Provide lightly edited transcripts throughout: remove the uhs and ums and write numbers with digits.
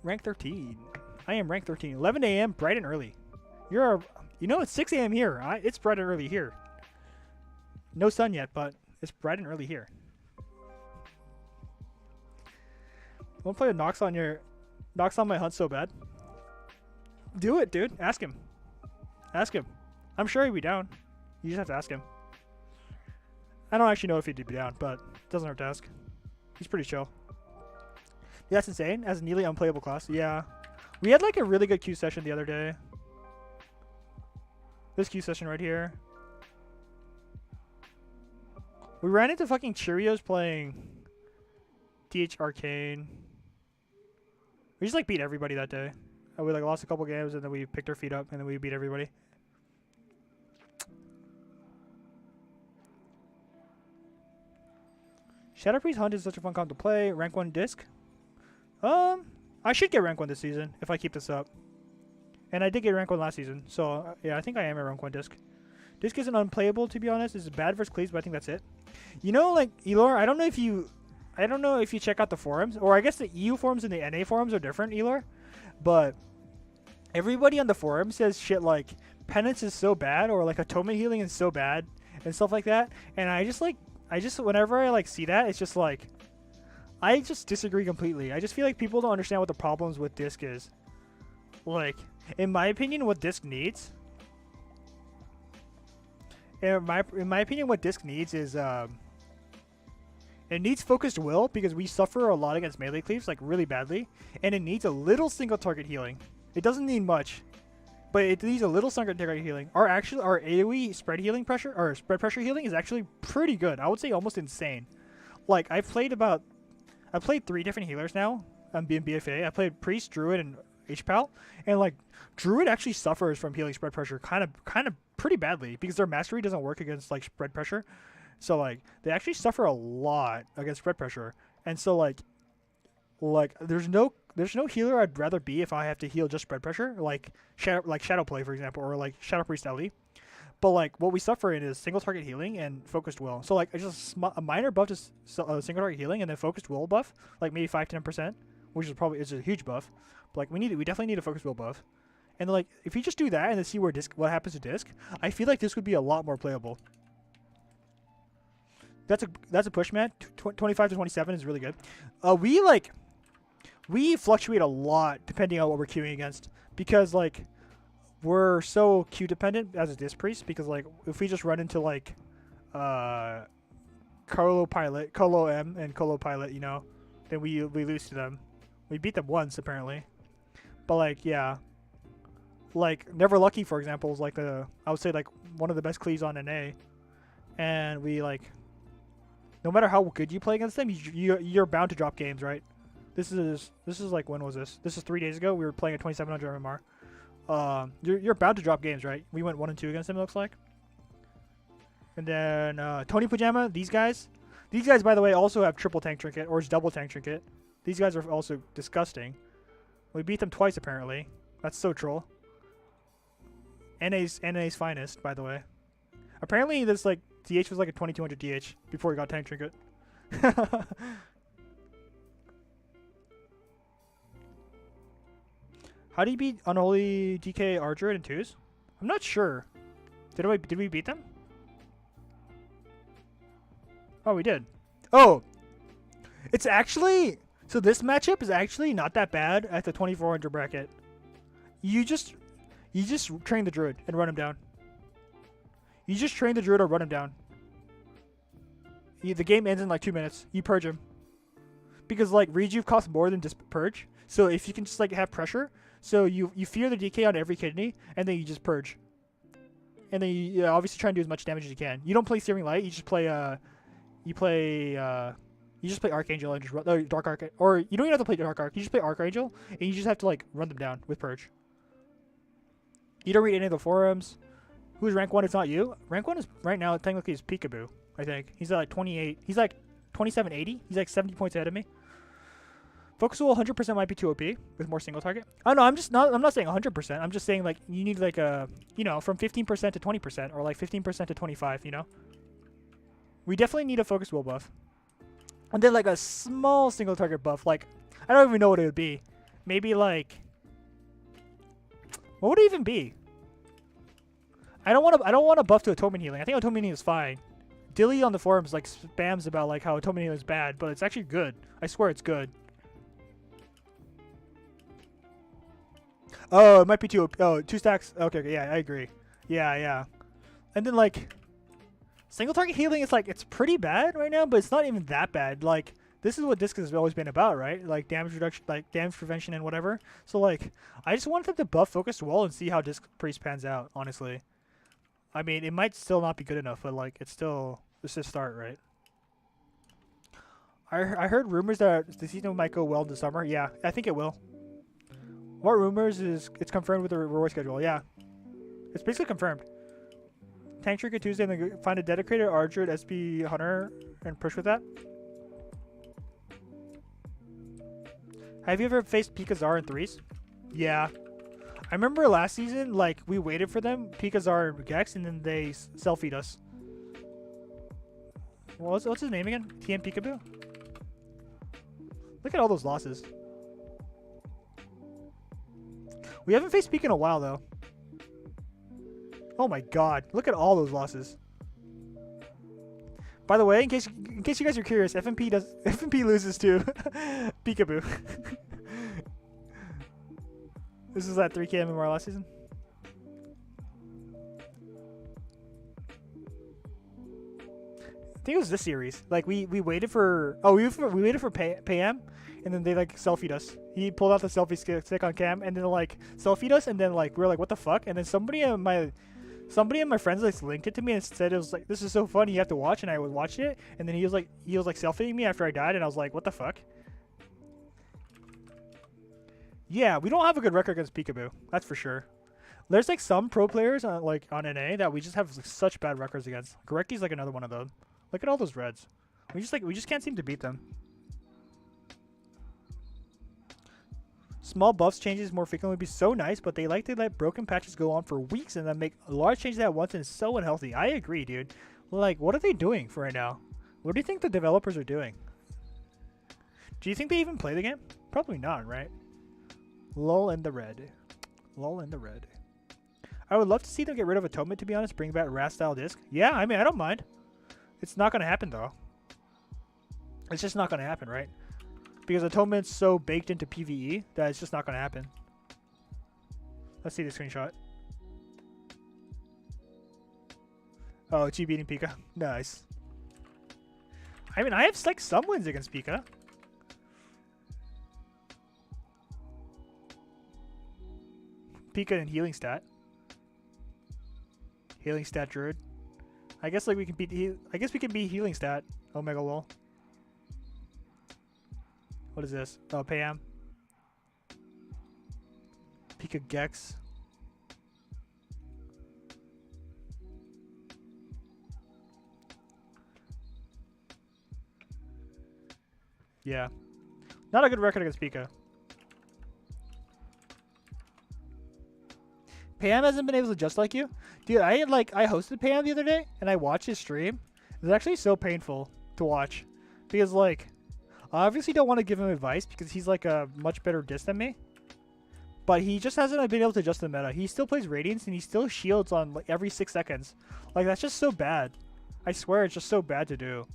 rank 13. I am rank 13. 11 a.m. bright and early. You know, it's 6 a.m. here. It's bright and early here. No sun yet, but it's bright and early here. Want to play a Nox on my hunt so bad? Do it, dude. Ask him. Ask him. I'm sure he'd be down. You just have to ask him. I don't actually know if he'd be down, but it doesn't hurt to ask. He's pretty chill. Yeah, that's insane. As a nearly unplayable class. Yeah. We had like a really good queue session the other day. This queue session right here. We ran into fucking Cheerios playing TH Arcane. We just like beat everybody that day. We like lost a couple games and then we picked our feet up and then we beat everybody. Shadow Priest Hunt is such a fun comp to play. Rank 1 disc. I should get rank 1 this season if I keep this up. And I did get rank 1 last season. So yeah, I think I am at rank 1 disc. Disc isn't unplayable to be honest. It's bad versus cleaves, but I think that's it. You know, like Elor, I don't know if you check out the forums, or I guess the EU forums and the NA forums are different, Elor. But everybody on the forum says shit like penance is so bad, or like atonement healing is so bad, and stuff like that. And I just whenever I like see that, it's just like I just disagree completely. I just feel like people don't understand what the problems with disc is. Like, in my opinion, what disc needs. In my opinion, what disc needs is it needs focused will, because we suffer a lot against melee cleaves, like really badly, and it needs a little single target healing. It doesn't need much, but it needs a little single target healing. Our AoE spread healing pressure, or spread pressure healing, is actually pretty good. I would say almost insane. Like I've played 3 different healers now on BFA. I played Priest, Druid, and HPAL, and like Druid actually suffers from healing spread pressure kind of pretty badly because their mastery doesn't work against like spread pressure. So like they actually suffer a lot against spread pressure. And so like there's no healer I'd rather be if I have to heal just spread pressure, like Shadow Play for example, or like Shadow Priest Ellie. But like what we suffer in is single target healing and focused will. So like just a minor buff to single target healing, and then focused will buff, like maybe 5-10%, which is a huge buff. But like we definitely need a focused will buff. And like if you just do that and then see what happens to disc, I feel like this would be a lot more playable. That's a push, man. 25 to 27 is really good. We fluctuate a lot depending on what we're queuing against, because like we're so queue dependent as a disc priest, because like if we just run into like Colo M and Colo Pilot, you know, then we lose to them. We beat them once apparently. But like yeah. Like Never Lucky for example is like I would say like one of the best cleaves on NA. And we like, no matter how good you play against them, you're bound to drop games, right? This is like, when was this? This is 3 days ago. We were playing at 2700 MMR. You're bound to drop games, right? We went 1-2 against them, it looks like. And then Tony Pajama, these guys by the way also have triple tank trinket, or double tank trinket. These guys are also disgusting. We beat them twice apparently. That's so troll. NA's finest, by the way. Apparently this like DH was like a 2200 DH before he got tank trinket. How do you beat Unholy DK Archer in 2s? I'm not sure. Did we beat them? Oh, we did. Oh! It's actually... So this matchup is actually not that bad at the 2400 bracket. You just train the Druid and run him down. You just train the Druid or run him down. The game ends in like 2 minutes. You purge him. Because like Rejuve costs more than just purge. So if you can just like have pressure, so you fear the DK on every kidney, and then you just purge. And then you obviously try and do as much damage as you can. You don't play Searing Light. You just play Archangel and just run, Dark Arch, or you don't even have to play Dark Arch. You just play Archangel, and you just have to like run them down with purge. You don't read any of the forums. Who's rank 1? It's not you. Rank 1 is right now technically is Peekaboo. I think he's at like 28. He's like 2780. He's like 70 points ahead of me. Focus will 100% might be too OP with more single target. I don't know. I'm not saying 100%. I'm just saying like you need like a, you know, from 15% to 20%, or like 15% to 25. You know. We definitely need a focus will buff, and then like a small single target buff. Like I don't even know what it would be. maybe like, what would it even be? I don't want to buff to atonement healing. I think atonement healing is fine. Dilly on the forums like spams about like how atonement healing is bad, but it's actually good. I swear it's good. Oh, it might be two. Oh, 2 stacks. Okay, yeah, I agree. Yeah. And then like, single target healing is like, it's pretty bad right now, but it's not even that bad. Like, this is what Disc has always been about, right? Like damage reduction, like damage prevention and whatever. So like, I just wanted them to buff focused wall and see how Disc Priest pans out, honestly. I mean, it might still not be good enough, but like, it's a start, right? I heard rumors that the season might go well in the summer. Yeah, I think it will. What rumors is it's confirmed with the reward schedule? Yeah, it's basically confirmed. Tank Trick Tuesday, and then find a dedicated archer at SP Hunter and push with that. Have you ever faced Pikazar in 3s? Yeah. I remember last season, like, we waited for them, Pikazar and Gex, and then they self-feed us. What's his name again? TM Peekaboo? Look at all those losses. We haven't faced Peek in a while, though. Oh my god. Look at all those losses. By the way, in case you guys are curious, FMP loses to Peekaboo. This is that 3K MMR last season. I think it was this series. Like we waited for we waited for Pam, and then they like selfied us. He pulled out the selfie stick on cam, and then like selfied us, and then like we were like, what the fuck? And then somebody in my friends like linked it to me and said it was like, this is so funny, you have to watch. And I was watching it, and then he was like selfieing me after I died, and I was like, what the fuck? Yeah, we don't have a good record against Peekaboo. That's for sure. There's like some pro players on NA that we just have like, such bad records against. Gorekti's like another one of them. Look at all those reds. We just can't seem to beat them. Small buffs changes more frequently would be so nice, but they like to let broken patches go on for weeks and then make large changes at once, and it's so unhealthy. I agree, dude. Like, what are they doing for right now? What do you think the developers are doing? Do you think they even play the game? Probably not, right? Lull in the red. Lull in the red. I would love to see them get rid of Atonement, to be honest. Bring back RAS style disc. Yeah, I mean, I don't mind. It's not going to happen, though. It's just not going to happen, right? Because Atonement's so baked into PvE that it's just not going to happen. Let's see the screenshot. Oh, Chi beating Pika. Nice. I mean, I have like some wins against Pika. Pika and healing stat. Healing stat druid. I guess like we can beat I guess we can beat healing stat. Omega wall. What is this? Oh, Pam. Pika Gex. Yeah. Not a good record against Pika. Pam hasn't been able to just like you? Dude, I hosted Pam the other day and I watched his stream. It's actually so painful to watch. Because like, I obviously don't want to give him advice because he's like a much better disc than me. But he just hasn't been able to adjust the meta. He still plays Radiance and he still shields on like every 6 seconds. Like that's just so bad. I swear it's just so bad to do.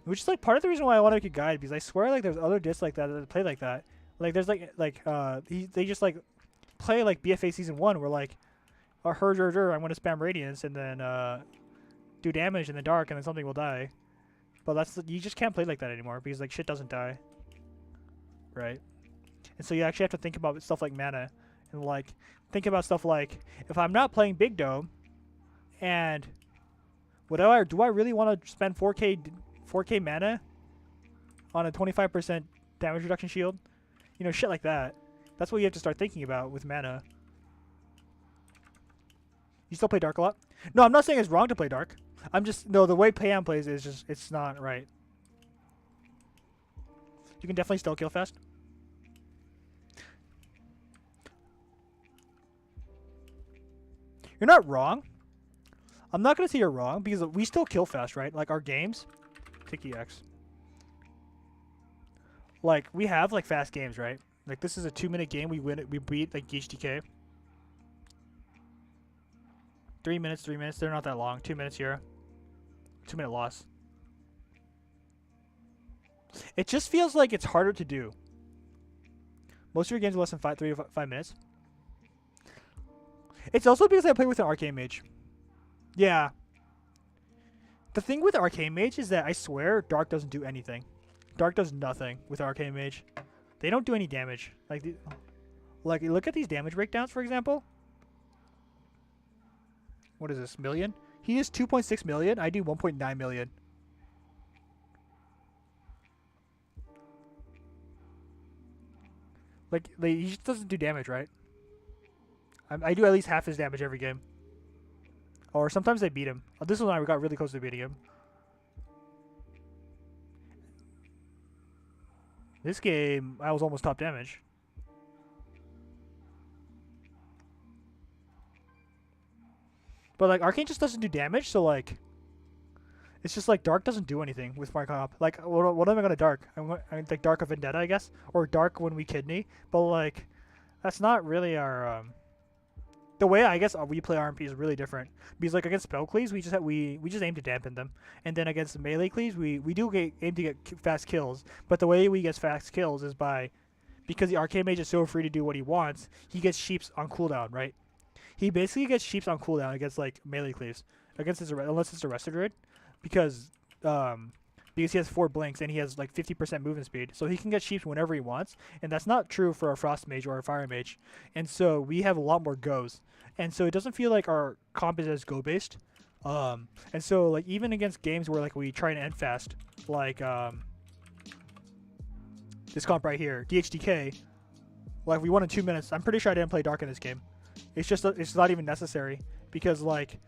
Which is like part of the reason why I want to make a guide, because I swear like there's other discs like that play like that. Like there's they just like play like BFA season 1 where like I want to spam Radiance and then do damage in the dark and then something will die. But that's you just can't play like that anymore because like shit doesn't die. Right? And so you actually have to think about stuff like mana and like think about stuff like if I'm not playing Big Dome and do I really want to spend 4k mana on a 25% damage reduction shield? You know, shit like that. That's what you have to start thinking about with mana. You still play Dark a lot? No, I'm not saying it's wrong to play Dark. I'm just, no, the way Pam plays is just, it's not right. You can definitely still kill fast. You're not wrong. I'm not going to say you're wrong because we still kill fast, right? Like our games. Take the X. Like we have like fast games, right? Like this is a 2-minute game. We win it. We beat like HDK. 3 minutes. 3 minutes. They're not that long. 2 minutes here. 2-minute loss. It just feels like it's harder to do. Most of your games are less than 3 to 5 minutes. It's also because I play with an Arcane Mage. Yeah. The thing with Arcane Mage is that I swear Dark doesn't do anything. Dark does nothing with Arcane Mage. They don't do any damage. Like look at these damage breakdowns, for example. What is this, million? He is 2.6 million. I do 1.9 million. Like he just doesn't do damage, right? I do at least half his damage every game. Or sometimes I beat him. This one I got really close to beating him. This game, I was almost top damage. But like Arcane just doesn't do damage, so like it's just like Dark doesn't do anything with my comp. Like what am I gonna Dark? I'm like Dark of Vendetta, I guess, or Dark when we kidney. But like that's not really our the way I guess we play RMP is really different. Because like against spell cleaves, we just aim to dampen them, and then against melee cleaves, we do aim to get fast kills. But the way we get fast kills is because the Arcane Mage is so free to do what he wants, he gets sheeps on cooldown, right? He basically gets sheeps on cooldown against like melee cleaves, unless it's a Arrested Druid, because he has 4 blinks and he has like 50% movement speed, so he can get sheeps whenever he wants, and that's not true for a Frost Mage or a Fire Mage, and so we have a lot more goes, and so it doesn't feel like our comp is as go based, and so like even against games where like we try and end fast, like this comp right here, DHDK, like we won in 2 minutes. I'm pretty sure I didn't play Dark in this game. It's just it's not even necessary because like